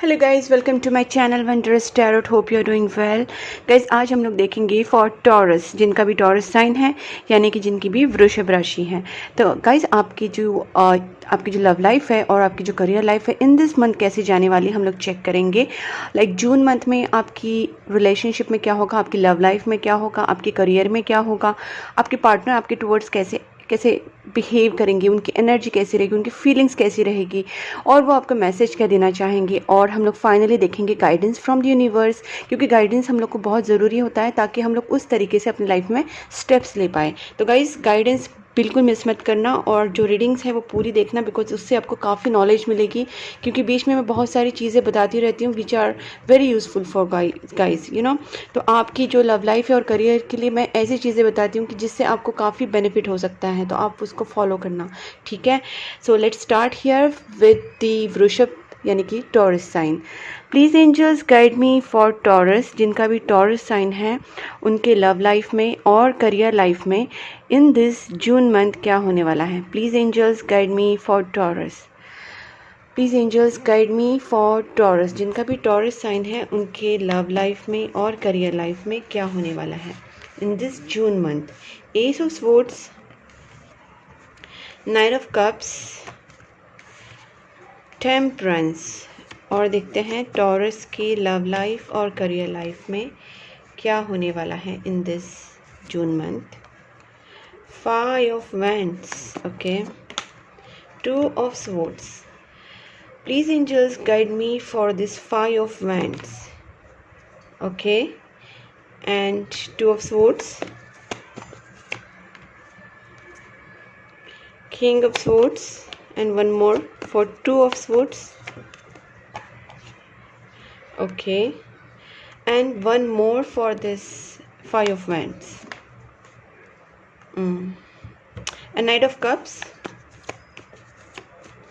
Hello guys, welcome to my channel wondrous tarot. Hope you are doing well. Guys, आज हम लोग देखेंगे for Taurus, जिनका भी टॉरस साइन है, यानी कि जिनकी भी वृषभ राशि है। तो गाइज़, आपकी जो लव लाइफ है और आपकी जो करियर लाइफ है इन दिस मंथ कैसे जाने वाली हम लोग चेक करेंगे। लाइक जून मंथ में आपकी रिलेशनशिप में क्या होगा, आपकी लव लाइफ में क्या होगा, आपके करियर में क्या होगा, आपके पार्टनर आपके टुवर्ड्स कैसे बिहेव करेंगे, उनकी एनर्जी कैसी रहेगी, उनकी फीलिंग्स कैसी रहेगी और वो आपको मैसेज क्या देना चाहेंगे। और हम लोग फाइनली देखेंगे गाइडेंस फ्रॉम द यूनिवर्स, क्योंकि गाइडेंस हम लोग को बहुत ज़रूरी होता है ताकि हम लोग उस तरीके से अपनी लाइफ में स्टेप्स ले पाए। तो गाइस, गाइडेंस बिल्कुल मिस मत करना और जो रीडिंग्स है वो पूरी देखना, बिकॉज उससे आपको काफ़ी नॉलेज मिलेगी, क्योंकि बीच में मैं बहुत सारी चीज़ें बताती रहती हूँ which are very useful for guys you know. तो आपकी जो लव लाइफ है और करियर के लिए मैं ऐसी चीज़ें बताती हूँ कि जिससे आपको काफ़ी बेनिफिट हो सकता है, तो आप उसको फॉलो करना, ठीक है। So let's start here with the Vrishabh यानी कि Taurus sign. Please angels guide me for Taurus, जिनका भी टॉरस साइन है उनके लव लाइफ में और करियर लाइफ में इन दिस जून मंथ क्या होने वाला है। Please angels guide me for Taurus. Please angels guide me for Taurus, जिनका भी टॉरस साइन है उनके लव लाइफ में और करियर लाइफ में क्या होने वाला है in this June month. Ace of swords, nine of cups, temperance. और देखते हैं टॉरस की लव लाइफ और करियर लाइफ में क्या होने वाला है in this June month. Five of wands, okay, two of swords. Please angels guide me for this five of wands, okay, and two of swords, king of swords, and one more for two of swords, okay, and one more for this five of wands, and knight of cups.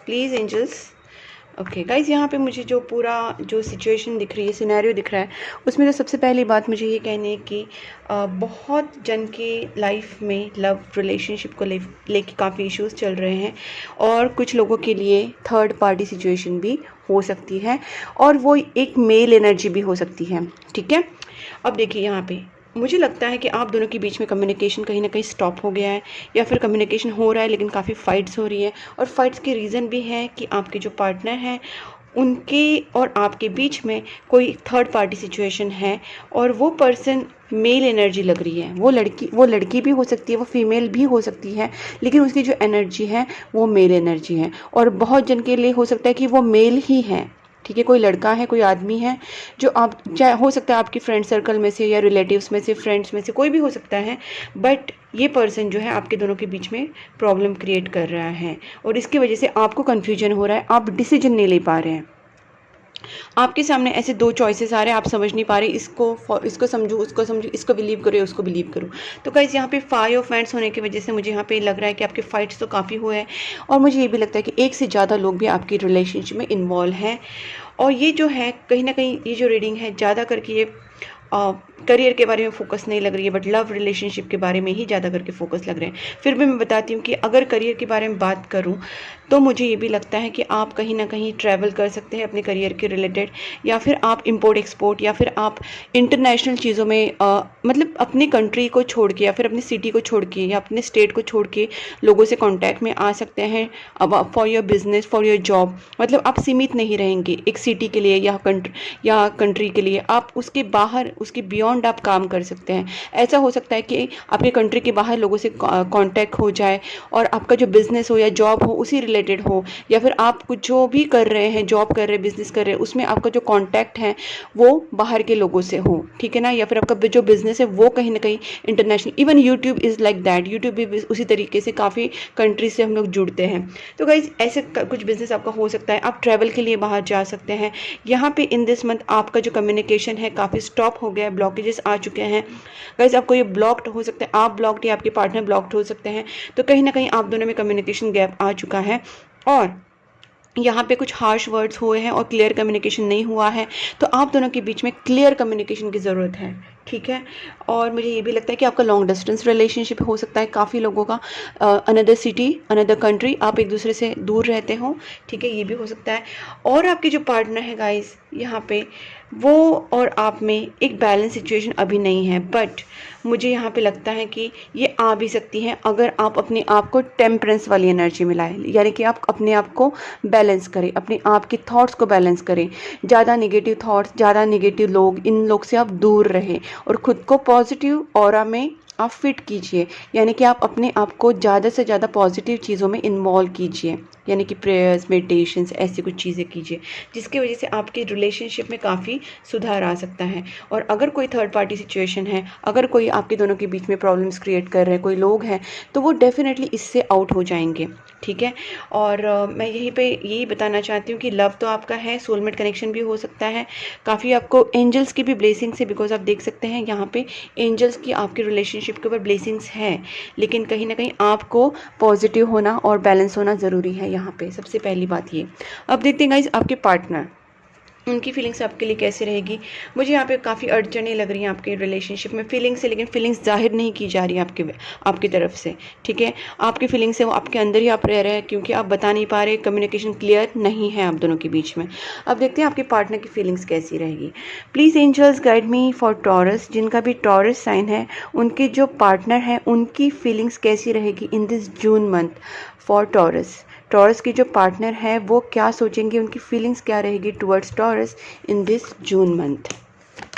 Please angels, okay guys, यहाँ पे मुझे जो पूरा जो situation दिख रही है, scenario दिख रहा है, उसमें तो सबसे पहली बात मुझे ये कहनी है कि बहुत जन के लाइफ में लव रिलेशनशिप को लेके काफ़ी इश्यूज चल रहे हैं और कुछ लोगों के लिए थर्ड पार्टी सिचुएशन भी हो सकती है और वो एक मेल एनर्जी भी हो सकती है, ठीक है। अब देखिए, यहाँ पे मुझे लगता है कि आप दोनों के बीच में कम्युनिकेशन कहीं ना कहीं स्टॉप हो गया है, या फिर कम्युनिकेशन हो रहा है लेकिन काफ़ी फाइट्स हो रही है। और फाइट्स के रीज़न भी है कि आपके जो पार्टनर हैं उनके और आपके बीच में कोई थर्ड पार्टी सिचुएशन है और वो पर्सन मेल एनर्जी लग रही है। वो लड़की भी हो सकती है, वो फीमेल भी हो सकती है, लेकिन उसकी जो एनर्जी है वो मेल एनर्जी है। और बहुत जन के लिए हो सकता है कि वो मेल ही है, ठीक है। कोई लड़का है, कोई आदमी है जो आप, चाहे हो सकता है आपकी फ्रेंड सर्कल में से या रिलेटिव्स में से, फ्रेंड्स में से कोई भी हो सकता है, बट ये पर्सन जो है आपके दोनों के बीच में प्रॉब्लम क्रिएट कर रहा है और इसकी वजह से आपको कन्फ्यूजन हो रहा है, आप डिसीजन नहीं ले पा रहे हैं। आपके सामने ऐसे दो चॉइसेस आ रहे हैं, आप समझ नहीं पा रहे इसको समझूँ, उसको समझूँ, इसको बिलीव करो, उसको बिलीव करूँ। तो गाइस, यहाँ पे फाइव ऑफ वैंड्स होने की वजह से मुझे यहाँ पे लग रहा है कि आपके फाइट्स तो काफ़ी हुए हैं और मुझे ये भी लगता है कि एक से ज़्यादा लोग भी आपकी रिलेशनशिप में इन्वॉल्व हैं। और ये जो है कहीं ना कहीं ये जो रीडिंग है ज़्यादा करके ये करियर के बारे में फोकस नहीं लग रही है, बट लव रिलेशनशिप के बारे में ही ज़्यादा करके फोकस लग रहे हैं। फिर भी मैं बताती हूँ कि अगर करियर के बारे में बात करूँ तो मुझे ये भी लगता है कि आप कहीं ना कहीं ट्रैवल कर सकते हैं अपने करियर के रिलेटेड, या फिर आप इंपोर्ट एक्सपोर्ट, या फिर आप इंटरनेशनल चीज़ों में मतलब अपनी कंट्री को छोड़ के या फिर अपनी सिटी को छोड़ के या अपने स्टेट को छोड़ के लोगों से कॉन्टैक्ट में आ सकते हैं for your business, for your job. मतलब आप सीमित नहीं रहेंगे एक सिटी के लिए या कंट्री के लिए, आप उसके बाहर, उसके बियॉन्ड आप काम कर सकते हैं। ऐसा हो सकता है कि आपके कंट्री के बाहर लोगों से कांटेक्ट हो जाए और आपका जो बिजनेस हो या जॉब हो उसी रिलेटेड हो, या फिर आप कुछ जो भी कर रहे हैं, जॉब कर रहे हैं, बिजनेस कर रहे हैं, उसमें आपका जो कांटेक्ट है वो बाहर के लोगों से हो, ठीक है ना। या फिर आपका जो बिजनेस है वो कहीं ना कहीं international, even YouTube is like that, YouTube भी उसी तरीके से काफ़ी कंट्री से हम लोग जुड़ते हैं। तो गाइज, ऐसे कुछ बिजनेस आपका हो सकता है, आप ट्रैवल के लिए बाहर जा सकते हैं। यहाँ पे इन दिस मंथ आपका जो कम्युनिकेशन है काफ़ी स्टॉप हो गया है, ब्लॉकेजेस आ चुके हैं। गाइज, आपको ये ब्लॉक्ड हो सकता है, आप ब्लॉक्ड या आपके पार्टनर ब्लॉक्ड हो सकते हैं। तो कहीं ना कहीं आप दोनों में कम्युनिकेशन गैप आ चुका है और यहाँ पे कुछ हार्श वर्ड्स हुए हैं और क्लियर कम्युनिकेशन नहीं हुआ है। तो आप दोनों के बीच में क्लियर कम्युनिकेशन की ज़रूरत है, ठीक है। और मुझे ये भी लगता है कि आपका लॉन्ग डिस्टेंस रिलेशनशिप हो सकता है, काफ़ी लोगों का अनदर सिटी अनदर कंट्री आप एक दूसरे से दूर रहते हो, ठीक है, ये भी हो सकता है। और आपके जो पार्टनर है गाइस यहाँ पे, वो और आप में एक बैलेंस सिचुएशन अभी नहीं है, बट मुझे यहाँ पे लगता है कि ये आ भी सकती है अगर आप अपने आप को टेम्परेंस वाली एनर्जी में लाएं, यानी कि आप अपने आप को बैलेंस करें, अपने आप के थॉट्स को बैलेंस करें, ज़्यादा नेगेटिव थॉट्स, ज़्यादा नेगेटिव लोग, इन लोग से आप दूर रहें और ख़ुद को पॉजिटिव ऑरा में आप फिट कीजिए, यानी कि आप अपने आप को ज़्यादा से ज़्यादा पॉजिटिव चीज़ों में इन्वॉल्व कीजिए, यानी कि प्रेयर्स, मेडिटेशंस, ऐसी कुछ चीज़ें कीजिए जिसकी वजह से आपके रिलेशनशिप में काफ़ी सुधार आ सकता है। और अगर कोई थर्ड पार्टी सिचुएशन है, अगर कोई आपके दोनों के बीच में प्रॉब्लम्स क्रिएट कर रहे हैं, कोई लोग हैं, तो वो डेफिनेटली इससे आउट हो जाएंगे, ठीक है। और मैं यही बताना चाहती हूँ कि लव तो आपका है, सोलमेट कनेक्शन भी हो सकता है, काफ़ी आपको एंजल्स की भी ब्लेसिंग्स है, बिकॉज आप देख सकते हैं यहाँ पे एंजल्स की आपके रिलेशनशिप के ऊपर ब्लेसिंग्स है, लेकिन कहीं ना कहीं आपको पॉजिटिव होना और बैलेंस होना ज़रूरी है यहाँ पे, सबसे पहली बात ये। अब देखते हैं गाइज आपके पार्टनर, उनकी फीलिंग्स आपके लिए कैसे रहेगी। मुझे यहाँ पे काफ़ी अड़चनें लग रही हैं आपके रिलेशनशिप में, फीलिंग्स है, लेकिन फीलिंग्स जाहिर नहीं की जा रही है आपकी तरफ से, ठीक है। आपकी फीलिंग्स है वो आपके अंदर ही आप रह रहे हैं, क्योंकि आप बता नहीं पा रहे, कम्युनिकेशन क्लियर नहीं है आप दोनों के बीच में। अब देखते हैं आपके पार्टनर की फीलिंग्स कैसी रहेगी। Please angels guide me for Taurus, जिनका भी टॉरस साइन है, उनके जो पार्टनर है उनकी फीलिंग्स कैसी रहेगी इन this June month for taurus. Taurus की जो पार्टनर है वो क्या सोचेंगे, उनकी फीलिंग्स क्या रहेगी towards Taurus in this June month.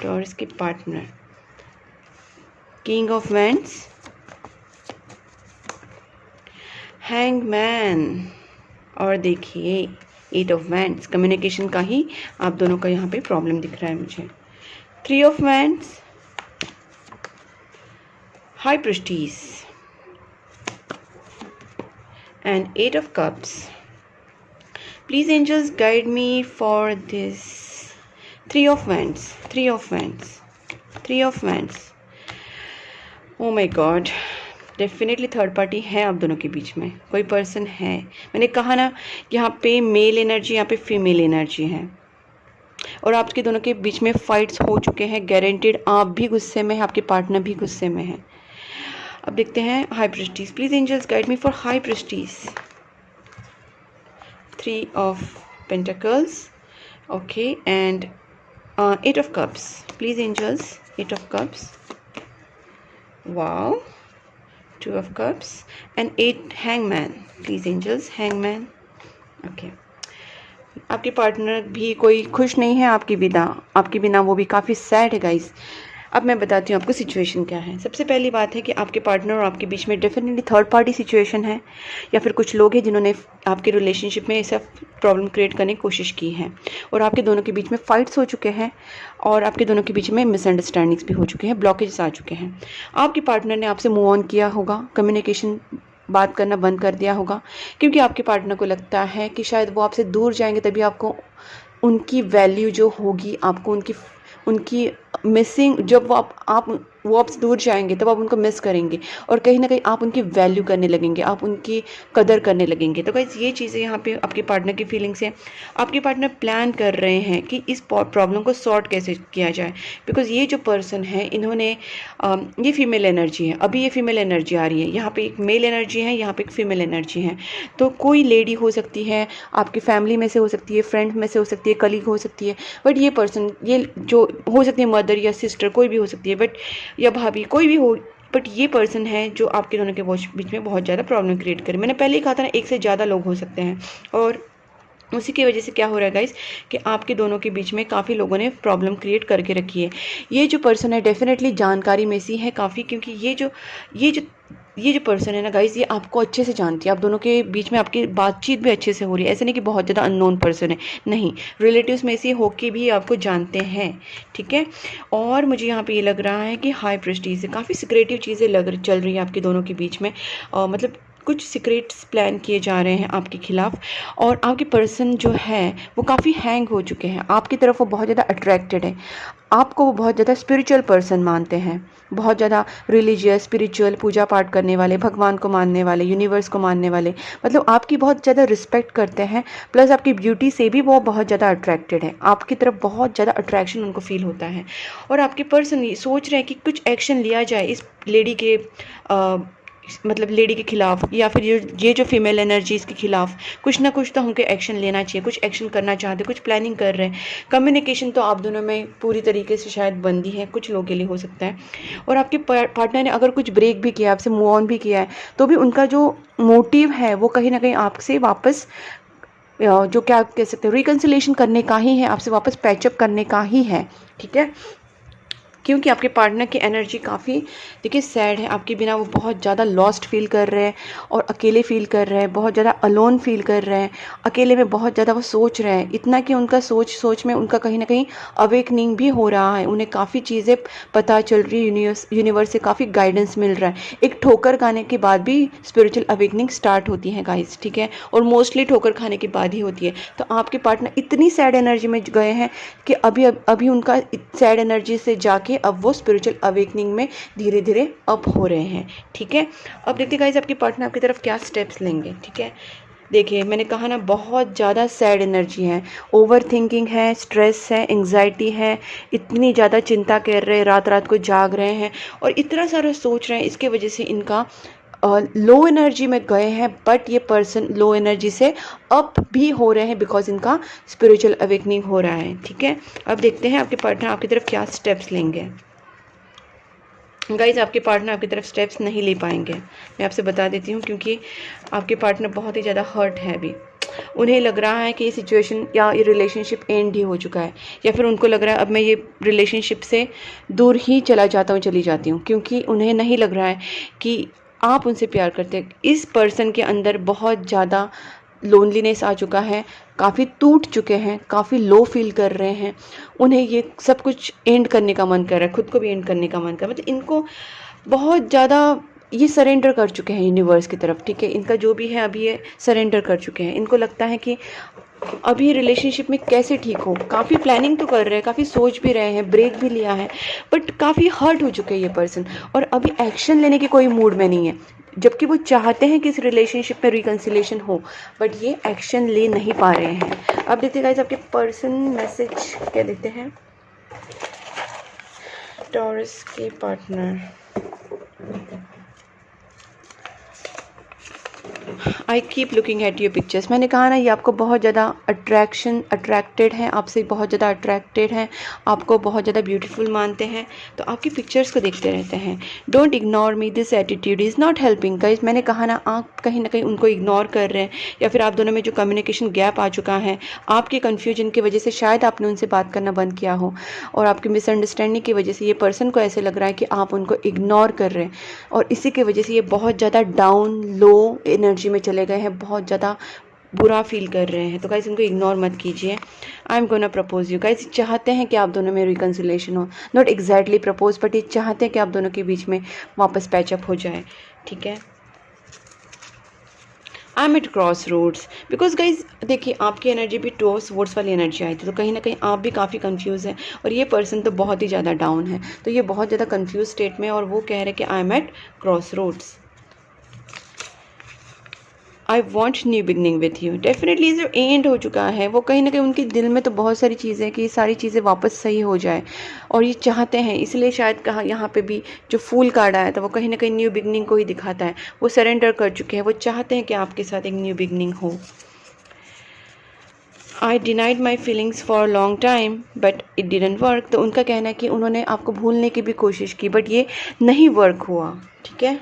Taurus के partner, king of wands, hangman, और देखिए 8 ऑफ वैंड्स, कम्युनिकेशन का ही आप दोनों का यहाँ पे प्रॉब्लम दिख रहा है मुझे। 3 of wands, high prestige, and 8 of cups. Please angels guide me for this 3 of wands, 3 of wands, 3 of wands. Oh my god, definitely third party है आप दोनों के बीच में, कोई पर्सन है। मैंने कहा ना, यहाँ पे मेल एनर्जी, यहाँ पे फीमेल एनर्जी है, और आपके दोनों के बीच में फाइट्स हो चुके हैं गारंटेड। आप भी गुस्से में हैं, आपके पार्टनर भी गुस्से में है। अब देखते हैं high priestess, please angels guide me for high priestess. 3 of pentacles, okay, and 8 of cups, please angels, 8 of cups, wow, 2 of cups and 8 hangman, please angels, hangman, okay। आपके पार्टनर भी कोई खुश नहीं है आपके बिना वो भी काफ़ी सैड है गाइस। अब मैं बताती हूँ आपको सिचुएशन क्या है। सबसे पहली बात है कि आपके पार्टनर और आपके बीच में डेफिनेटली थर्ड पार्टी सिचुएशन है, या फिर कुछ लोग हैं जिन्होंने आपके रिलेशनशिप में ऐसा प्रॉब्लम क्रिएट करने की कोशिश की है, और आपके दोनों के बीच में फाइट्स हो चुके हैं, और आपके दोनों के बीच में मिसअंडरस्टैंडिंग्स भी हो चुके हैं, ब्लॉकेज आ चुके हैं। आपके पार्टनर ने आपसे मूव ऑन किया होगा, कम्युनिकेशन बात करना बंद कर दिया होगा, क्योंकि आपके पार्टनर को लगता है कि शायद वो आपसे दूर जाएंगे तभी आपको उनकी वैल्यू जो होगी, आपको उनकी मिसिंग, जब वो आपसे दूर जाएंगे तब आप उनको मिस करेंगे, और कहीं ना कहीं आप उनकी वैल्यू करने लगेंगे, आप उनकी कदर करने लगेंगे। तो गाइस ये चीज़ें यहाँ पे आपके पार्टनर की फीलिंग्स हैं। आपके पार्टनर प्लान कर रहे हैं कि इस प्रॉब्लम को सॉर्ट कैसे किया जाए, बिकॉज ये जो पर्सन है इन्होंने ये फीमेल एनर्जी है, अभी ये फीमेल एनर्जी आ रही है, यहाँ पे एक मेल एनर्जी है, यहाँ पे एक फीमेल एनर्जी है। तो कोई लेडी हो सकती है, आपकी फैमिली में से हो सकती है, फ्रेंड में से हो सकती है, कलीग हो सकती है, बट ये पर्सन, ये जो हो सकती है मदर या सिस्टर, कोई भी हो सकती है, बट या भाभी, कोई भी हो, बट ये पर्सन है जो आपके दोनों के बीच में बहुत ज़्यादा प्रॉब्लम क्रिएट करे। मैंने पहले ही कहा था ना, एक से ज़्यादा लोग हो सकते हैं, और उसी की वजह से क्या हो रहा है गाइस कि आपके दोनों के बीच में काफ़ी लोगों ने प्रॉब्लम क्रिएट करके रखी है। ये जो पर्सन है डेफिनेटली जानकारी में से है काफ़ी, क्योंकि ये जो पर्सन है ना गाइस, ये आपको अच्छे से जानती है, आप दोनों के बीच में आपकी बातचीत भी अच्छे से हो रही है, ऐसे नहीं कि बहुत ज़्यादा अननोन पर्सन है, नहीं, रिलेटिव्स में से होके भी आपको जानते हैं, ठीक है। और मुझे यहाँ पे ये लग रहा है कि हाई प्रेस्टीज से काफ़ी सिक्रेटिव चीज़ें चल रही है आपके दोनों के बीच में, मतलब कुछ सीक्रेट्स प्लान किए जा रहे हैं आपके खिलाफ। और आपके पर्सन जो है वो काफ़ी हैंग हो चुके हैं, आपकी तरफ वो बहुत ज़्यादा अट्रैक्टेड है, आपको वो बहुत ज़्यादा स्पिरिचुअल पर्सन मानते हैं, बहुत ज़्यादा रिलीजियस स्पिरिचुअल, पूजा पाठ करने वाले, भगवान को मानने वाले, यूनिवर्स को मानने वाले, मतलब आपकी बहुत ज़्यादा रिस्पेक्ट करते हैं। प्लस आपकी ब्यूटी से भी वो बहुत ज़्यादा अट्रैक्टेड है, आपकी तरफ बहुत ज़्यादा अट्रैक्शन उनको फील होता है। और आपके पर्सन ये सोच रहे हैं कि कुछ एक्शन लिया जाए इस लेडी के मतलब लेडी के खिलाफ, या फिर ये जो फीमेल एनर्जीज के खिलाफ कुछ ना कुछ तो हमको एक्शन लेना चाहिए, कुछ एक्शन करना चाहते, कुछ प्लानिंग कर रहे हैं। कम्युनिकेशन तो आप दोनों में पूरी तरीके से शायद बंदी है, कुछ लोगों के लिए हो सकता है। और आपके पार्टनर ने अगर कुछ ब्रेक भी किया, आपसे मूव ऑन भी किया है, तो भी उनका जो मोटिव है वो कहीं ना कहीं आपसे वापस जो क्या कह सकते हैं रिकन्सिलेशन करने का ही है, आपसे वापस पैचअप करने का ही है। ठीक है, क्योंकि आपके पार्टनर की एनर्जी काफ़ी देखिए सैड है, आपके बिना वो बहुत ज़्यादा लॉस्ट फील कर रहे हैं और अकेले फील कर रहे हैं, बहुत ज़्यादा अलोन फील कर रहे हैं, अकेले में बहुत ज़्यादा वो सोच रहे हैं, इतना कि उनका सोच में उनका कहीं ना कहीं अवेकनिंग भी हो रहा है, उन्हें काफ़ी चीज़ें पता चल रही है, यूनिवर्स से काफ़ी गाइडेंस मिल रहा है। एक ठोकर खाने के बाद भी स्पिरिचुअल अवेकनिंग स्टार्ट होती है गाइस, ठीक है, और मोस्टली ठोकर खाने के बाद ही होती है। तो आपके पार्टनर इतनी सैड एनर्जी में गए हैं कि अभी उनका सैड एनर्जी से जाके अब वो स्पिरिचुअल अवेकनिंग में धीरे धीरे अप हो रहे हैं। ठीक है, अब देखते गाइस आपके पार्टनर आपकी तरफ क्या स्टेप्स लेंगे। ठीक है, देखिए मैंने कहा ना बहुत ज़्यादा सैड एनर्जी है, ओवर थिंकिंग है, स्ट्रेस है, एंग्जाइटी है, इतनी ज़्यादा चिंता कर रहे हैं, रात रात को जाग रहे हैं और इतना सारा सोच रहे हैं, इसके वजह से इनका लो एनर्जी में गए हैं। बट ये पर्सन लो एनर्जी से अप भी हो रहे हैं बिकॉज इनका स्पिरिचुअल अवेकनिंग हो रहा है। ठीक है, अब देखते हैं आपके पार्टनर आपकी तरफ क्या स्टेप्स लेंगे। गाइज आपके पार्टनर आपकी तरफ स्टेप्स नहीं ले पाएंगे, मैं आपसे बता देती हूँ, क्योंकि आपके पार्टनर बहुत ही ज़्यादा हर्ट है अभी। उन्हें लग रहा है कि ये सिचुएशन या ये रिलेशनशिप एंड ही हो चुका है, या फिर उनको लग रहा है अब मैं ये रिलेशनशिप से दूर ही चला जाता हूँ, चली जाती हूँ, क्योंकि उन्हें नहीं लग रहा है कि आप उनसे प्यार करते हैं। इस पर्सन के अंदर बहुत ज़्यादा लोनलीनेस आ चुका है, काफ़ी टूट चुके हैं, काफ़ी लो फील कर रहे हैं, उन्हें ये सब कुछ एंड करने का मन कर रहा है, खुद को भी एंड करने का मन कर रहा है, मतलब इनको बहुत ज़्यादा ये सरेंडर कर चुके हैं यूनिवर्स की तरफ। ठीक है, इनका जो भी है अभी ये सरेंडर कर चुके हैं। इनको लगता है कि अभी रिलेशनशिप में कैसे ठीक हो, काफ़ी प्लानिंग तो कर रहे हैं, काफ़ी सोच भी रहे हैं, ब्रेक भी लिया है, बट काफ़ी हर्ट हो चुके हैं ये पर्सन और अभी एक्शन लेने के कोई मूड में नहीं है, जबकि वो चाहते हैं कि इस रिलेशनशिप में रिकन्सिलेशन हो, बट ये एक्शन ले नहीं पा रहे हैं। अब देखते गाइस आपके पर्सन मैसेज क्या देते हैं टॉरस के partner. I keep looking at your pictures. मैंने कहा ना ये आपको बहुत ज़्यादा अट्रैक्टेड हैं, आपसे बहुत ज़्यादा अट्रैक्टेड हैं, आपको बहुत ज़्यादा ब्यूटीफुल मानते हैं, तो आपकी पिक्चर्स को देखते रहते हैं। Don't ignore me, this attitude is not helping. Guys मैंने कहा ना आप कहीं ना कहीं उनको इग्नोर कर रहे हैं, या फिर आप दोनों में जो कम्युनिकेशन गैप आ चुका है, आपके कन्फ्यूजन की वजह से शायद आपने उनसे बात करना बंद किया हो, और आपकी मिसअंडरस्टैंडिंग की वजह से ये पर्सन को ऐसे लग रहा है कि आप उनको इग्नोर कर रहे हैं, और इसी की वजह से ये बहुत ज़्यादा डाउन लो एनर्जी में चले गए हैं, बहुत ज़्यादा बुरा फील कर रहे हैं। तो गाइस इनको इग्नोर मत कीजिए। I am gonna propose you. Guys चाहते हैं कि आप दोनों में रिकन्सिलेशन हो, नॉट एग्जैक्टली प्रपोज, बट ये चाहते हैं कि आप दोनों के बीच में वापस पैचअप हो जाए। ठीक है, I am at crossroads because guys देखिए आपकी एनर्जी भी टॉस वर्ड्स वाली एनर्जी आई थी, तो कहीं ना कहीं आप भी काफ़ी कंफ्यूज हैं, और ये पर्सन तो बहुत ही ज़्यादा डाउन है, तो ये बहुत ज़्यादा कंफ्यूज स्टेट में, और वो कह रहे हैं कि I am at crossroads. I want new beginning with you. Definitely जो एंड हो चुका है, वो कहीं ना कहीं उनके दिल में तो बहुत सारी चीज़ें हैं कि ये सारी चीज़ें वापस सही हो जाए, और ये चाहते हैं, इसलिए शायद कहा यहाँ पे भी जो फूल कार्ड आया था वो कहीं ना कहीं न्यू बिगनिंग को ही दिखाता है। वो सरेंडर कर चुके हैं, वो चाहते हैं कि आपके साथ एक न्यू बिगनिंग हो। I denied my feelings for long time but it didn't work. तो उनका कहना है कि उन्होंने आपको भूलने की भी कोशिश की, बट ये नहीं वर्क हुआ। ठीक है,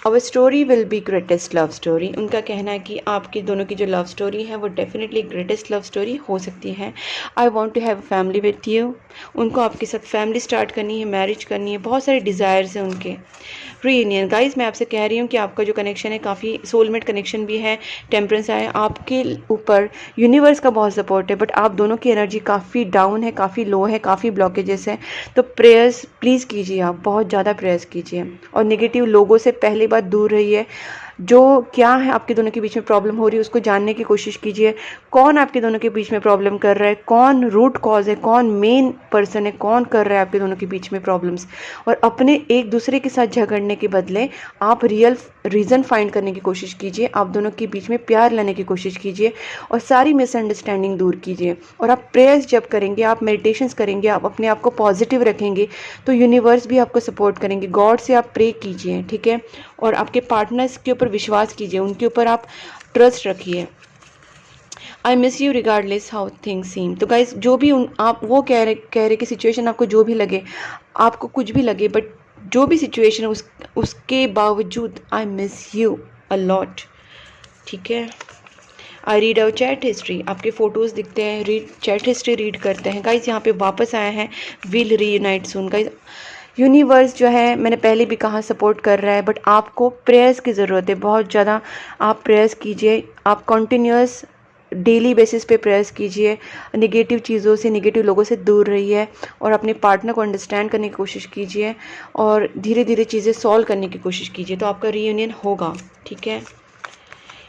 our story will be greatest love story. उनका कहना है कि आपकी दोनों की जो लव स्टोरी है वो डेफिनेटली ग्रेटेस्ट लव स्टोरी हो सकती है। I want to have a family with you. उनको आपके साथ फैमिली स्टार्ट करनी है, मैरिज करनी है, बहुत सारे डिज़ायर्स हैं उनके। रीयूनियन। गाइस मैं आपसे कह रही हूँ कि आपका जो कनेक्शन है काफ़ी सोलमेट कनेक्शन भी है, टेम्परेंस है, आपके ऊपर यूनिवर्स का बहुत सपोर्ट है, बट आप दोनों की एनर्जी काफ़ी डाउन है, काफ़ी लो है, काफ़ी ब्लॉकेजेस है। तो प्रेयर्स प्लीज़ कीजिए, आप बहुत ज़्यादा प्रेयर्स कीजिए, और नेगेटिव लोगों से पहली बार बात दूर रही है। जो क्या है आपके दोनों के बीच में प्रॉब्लम हो रही है उसको जानने की कोशिश कीजिए। कौन आपके दोनों के बीच में प्रॉब्लम कर रहा है, कौन रूट कॉज है, कौन मेन पर्सन है, कौन कर रहा है आपके दोनों के बीच में प्रॉब्लम्स। और अपने एक दूसरे के साथ झगड़ने के बदले आप रियल रीज़न फाइंड करने की कोशिश कीजिए। आप दोनों के बीच में प्यार लाने की कोशिश कीजिए और सारी मिसअंडरस्टैंडिंग दूर कीजिए। और आप प्रेयर्स जब करेंगे, आप मेडिटेशंस करेंगे, आप अपने आप को पॉजिटिव रखेंगे तो यूनिवर्स भी आपको सपोर्ट करेंगे। गॉड से आप प्रे कीजिए, ठीक है। और आपके पार्टनर्स के ऊपर विश्वास कीजिए, उनके ऊपर आप ट्रस्ट रखिए। आई miss you regardless how things सीम। तो गाइज जो भी आप वो कह रहे कि सिचुएशन आपको जो भी लगे, आपको कुछ भी लगे, बट जो भी सिचुएशन है उसके बावजूद I miss you a lot, ठीक है। I read our chat history, आपके फ़ोटोज़ दिखते हैं, चैट हिस्ट्री रीड करते हैं। गाइज यहाँ पे वापस आया है, will reunite soon. Guys universe जो है, मैंने पहले भी कहा, सपोर्ट कर रहा है, बट आपको प्रेयर्स की ज़रूरत है बहुत ज़्यादा। आप प्रेयर्स कीजिए, आप कॉन्टीन्यूस डेली बेसिस पे प्रेयर्स कीजिए। नेगेटिव चीज़ों से, नेगेटिव लोगों से दूर रहिए और अपने पार्टनर को अंडरस्टैंड करने की कोशिश कीजिए और धीरे धीरे चीज़ें सॉल्व करने की कोशिश कीजिए, तो आपका रीयूनियन होगा, ठीक है।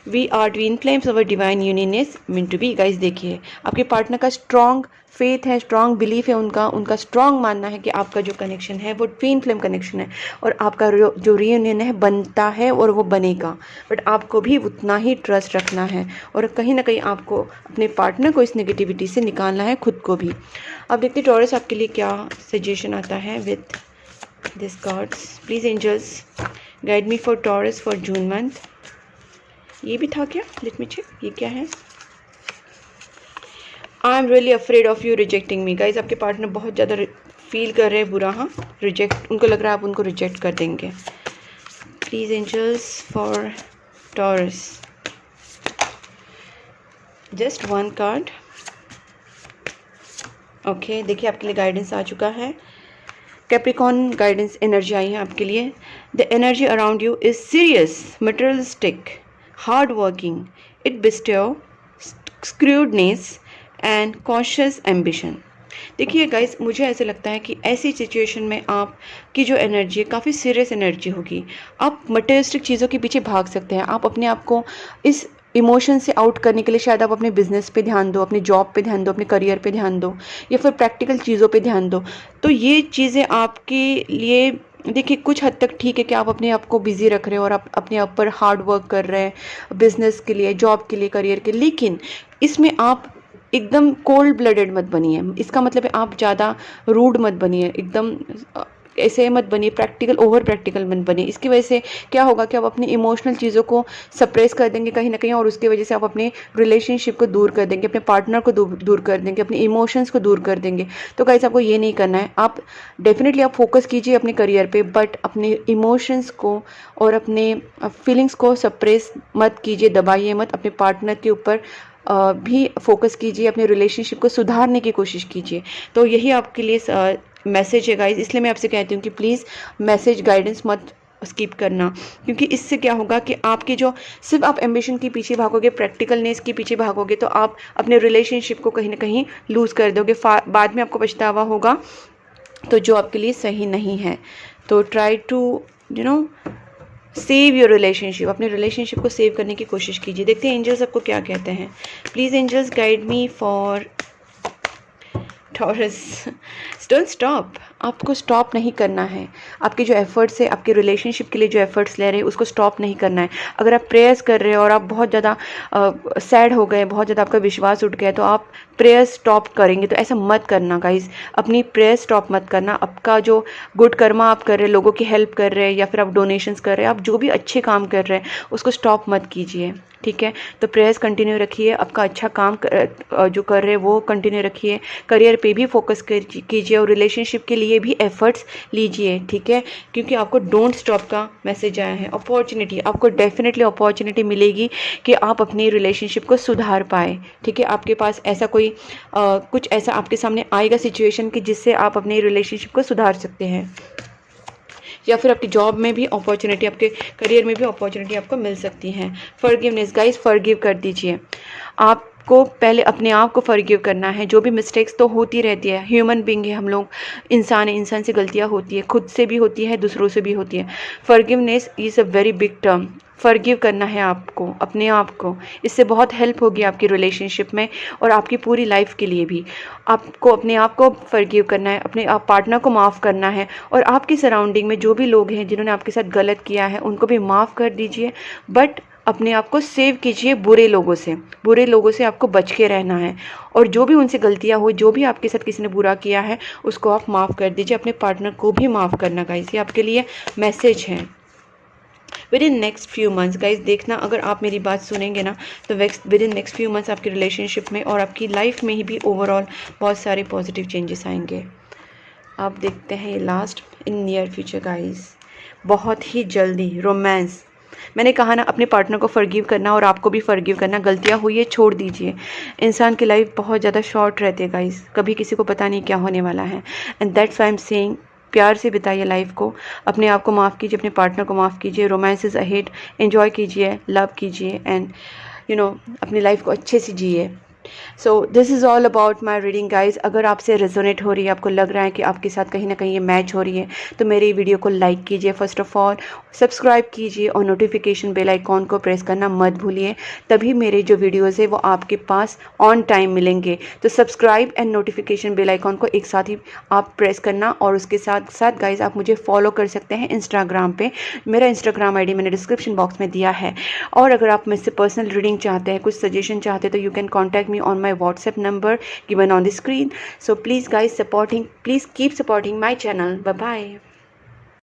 We are twin flames, our divine union is mean to be. Guys देखिए, आपके पार्टनर का स्ट्रॉन्ग फेथ है, स्ट्रॉन्ग बिलीफ है, उनका स्ट्रॉन्ग मानना है कि आपका जो कनेक्शन है वो ट्विन फ्लेम कनेक्शन है और आपका जो रीयूनियन है बनता है और वो बनेगा। बट आपको भी उतना ही ट्रस्ट रखना है और कहीं ना कहीं आपको अपने पार्टनर को इस नेगेटिविटी से निकालना है, खुद को भी। अब देखते हैं टॉरस आपके लिए क्या सजेशन आता है with this cards. Please angels guide me for Taurus for June month. ये भी था क्या? लेट मी चेक, ये क्या है? I am really afraid of you rejecting me. Guys आपके पार्टनर बहुत ज़्यादा फील कर रहे हैं बुरा, हाँ, रिजेक्ट, उनको लग रहा है आप उनको रिजेक्ट कर देंगे। Please angels for Taurus, just one card. Okay, देखिए आपके लिए गाइडेंस आ चुका है। कैप्रिकॉर्न गाइडेंस एनर्जी आई है आपके लिए। The energy around you is serious, materialistic, hard working, it bestow shrewdness and cautious ambition। देखिए गाइस, मुझे ऐसे लगता है कि ऐसी सिचुएशन में आपकी जो एनर्जी है काफ़ी सीरियस एनर्जी होगी। आप मटेरियलिस्टिक चीज़ों के पीछे भाग सकते हैं। आप अपने आप को इस इमोशन से आउट करने के लिए शायद आप अपने बिजनेस पे ध्यान दो, अपनी जॉब पे ध्यान दो, अपने करियर पे ध्यान दो, या फिर प्रैक्टिकल चीज़ों पे ध्यान दो। तो ये चीज़ें आपके लिए, देखिए, कुछ हद तक ठीक है कि आप अपने आप को बिजी रख रहे हो और आप अपने आप पर हार्ड वर्क कर रहे हैं बिजनेस के लिए, जॉब के लिए, करियर के लिए, लेकिन इसमें आप एकदम कोल्ड ब्लडेड मत बनिए। इसका मतलब है आप ज़्यादा रूड मत बनिए, एकदम ऐसे मत बनिए, प्रैक्टिकल, ओवर प्रैक्टिकल मत बनिए। इसकी वजह से क्या होगा कि आप अपनी इमोशनल चीज़ों को सप्रेस कर देंगे कहीं ना कहीं, और उसकी वजह से आप अपने रिलेशनशिप को दूर कर देंगे, अपने पार्टनर को दूर कर देंगे, अपने इमोशंस को दूर कर देंगे। तो गाइस आपको ये नहीं करना है। आप डेफिनेटली आप फोकस कीजिए अपने करियर पे, बट अपने इमोशंस को और अपने फीलिंग्स को सप्रेस मत कीजिए, दबाइए मत। अपने पार्टनर के ऊपर भी फोकस कीजिए, अपने रिलेशनशिप को सुधारने की कोशिश कीजिए। तो यही आपके लिए मैसेज है गाइज। इसलिए मैं आपसे कहती हूँ कि प्लीज़ मैसेज गाइडेंस मत स्किप करना, क्योंकि इससे क्या होगा कि आपकी जो सिर्फ आप एम्बिशन के पीछे भागोगे, प्रैक्टिकलनेस के पीछे भागोगे, तो आप अपने रिलेशनशिप को कहीं ना कहीं लूज़ कर दोगे। बाद में आपको पछतावा होगा, तो जो आपके लिए सही नहीं है। तो try to save your relationship, अपने रिलेशनशिप को सेव करने की कोशिश कीजिए। देखते हैं एंजल्स आपको क्या कहते हैं। Please angels guide me for Taurus. Don't stop, आपको स्टॉप नहीं करना है। आपके जो एफर्ट्स है, आपके रिलेशनशिप के लिए जो एफर्ट्स ले रहे हैं, उसको स्टॉप नहीं करना है। अगर आप प्रेयर्स कर रहे हो और आप बहुत ज़्यादा सैड हो गए, बहुत ज़्यादा आपका विश्वास उठ गया, तो आप प्रेयर स्टॉप करेंगे, तो ऐसा मत करना गाइज। अपनी प्रेयर स्टॉप मत करना। आपका जो गुड कर्मा आप कर रहे हैं, लोगों की हेल्प कर रहे हैं, या फिर आप डोनेशंस कर रहे हैं, आप जो भी अच्छे काम कर रहे हैं उसको स्टॉप मत कीजिए, ठीक है। तो प्रेयर्स कंटिन्यू रखिए, आपका अच्छा काम जो कर रहे हैं वो कंटिन्यू रखिए, करियर पे भी फोकस कीजिए और रिलेशनशिप के लिए भी एफर्ट्स लीजिए, ठीक है। क्योंकि आपको डोंट स्टॉप का मैसेज आया है। अपॉर्चुनिटी, आपको डेफिनेटली अपॉर्चुनिटी मिलेगी कि आप अपनी रिलेशनशिप को सुधार पाए, ठीक है। आपके पास ऐसा कोई कुछ ऐसा आपके सामने आएगा सिचुएशन कि जिससे आप अपने रिलेशनशिप को सुधार सकते हैं, या फिर आपकी जॉब में भी अपॉर्चुनिटी, आपके करियर में भी अपॉर्चुनिटी आपको मिल सकती है। फॉरगिवनेस गाइस, फॉरगिव कर दीजिए। आप आपको पहले अपने आप को फॉरगिव करना है। जो भी मिस्टेक्स तो होती रहती है, ह्यूमन बीइंग है हम लोग, इंसान है, इंसान से गलतियाँ होती है, खुद से भी होती है, दूसरों से भी होती है। Forgiveness is a very big term. Forgive करना है आपको अपने आप को, इससे बहुत हेल्प होगी आपकी रिलेशनशिप में और आपकी पूरी लाइफ के लिए भी। आपको अपने आप को फॉरगिव करना है, अपने आप पार्टनर को माफ़ करना है, और आपकी सराउंडिंग में जो भी लोग हैं जिन्होंने आपके साथ गलत किया है उनको भी माफ़ कर दीजिए। बट अपने आप को सेव कीजिए बुरे लोगों से। बुरे लोगों से आपको बच के रहना है, और जो भी उनसे गलतियाँ हुई, जो भी आपके साथ किसी ने बुरा किया है उसको आप माफ़ कर दीजिए। अपने पार्टनर को भी माफ़ करना गाइस, ये आपके लिए मैसेज है। With in next few months guys, देखना अगर आप मेरी बात सुनेंगे ना तो with in next few months आपकी रिलेशनशिप में और आपकी लाइफ में ही भी ओवरऑल बहुत सारे पॉजिटिव चेंजेस आएंगे। आप देखते हैं ये last in near future guys, बहुत ही जल्दी रोमांस। मैंने कहा ना, अपने पार्टनर को फॉरगिव करना और आपको भी फॉरगिव करना। गलतियाँ हुई है छोड़ दीजिए। इंसान की लाइफ बहुत ज़्यादा शॉर्ट रहती है गाइज, कभी किसी को पता नहीं क्या होने वाला है। And that's why I am saying, प्यार से बिताइए लाइफ को, अपने आप को माफ़ कीजिए, अपने पार्टनर को माफ़ कीजिए। रोमांस इज़ अहेड, एंजॉय कीजिए, लव कीजिए, एंड अपनी लाइफ को अच्छे से जिए। So this is all about my reading guys. अगर आपसे रेजोनेट हो रही है, आपको लग रहा है कि आपके साथ कहीं ना कहीं ये मैच हो रही है, तो मेरी वीडियो को लाइक कीजिए, फर्स्ट ऑफ ऑल सब्सक्राइब कीजिए, और नोटिफिकेशन बेल आइकॉन को प्रेस करना मत भूलिए। तभी मेरे जो वीडियोज़ है वो आपके पास ऑन टाइम मिलेंगे। तो subscribe and notification bell icon को एक साथ ही आप प्रेस करना। और उसके साथ साथ गाइज आप मुझे फॉलो कर सकते हैं इंस्टाग्राम पे। मेरा इंस्टाग्राम आईडी मैंने डिस्क्रिप्शन बॉक्स में दिया है। और अगर आप मुझसे पर्सनल रीडिंग चाहते हैं, कुछ सजेशन चाहते हैं, तो you can contact me on my WhatsApp number given on the screen. So please guys, please keep supporting my channel. Bye bye.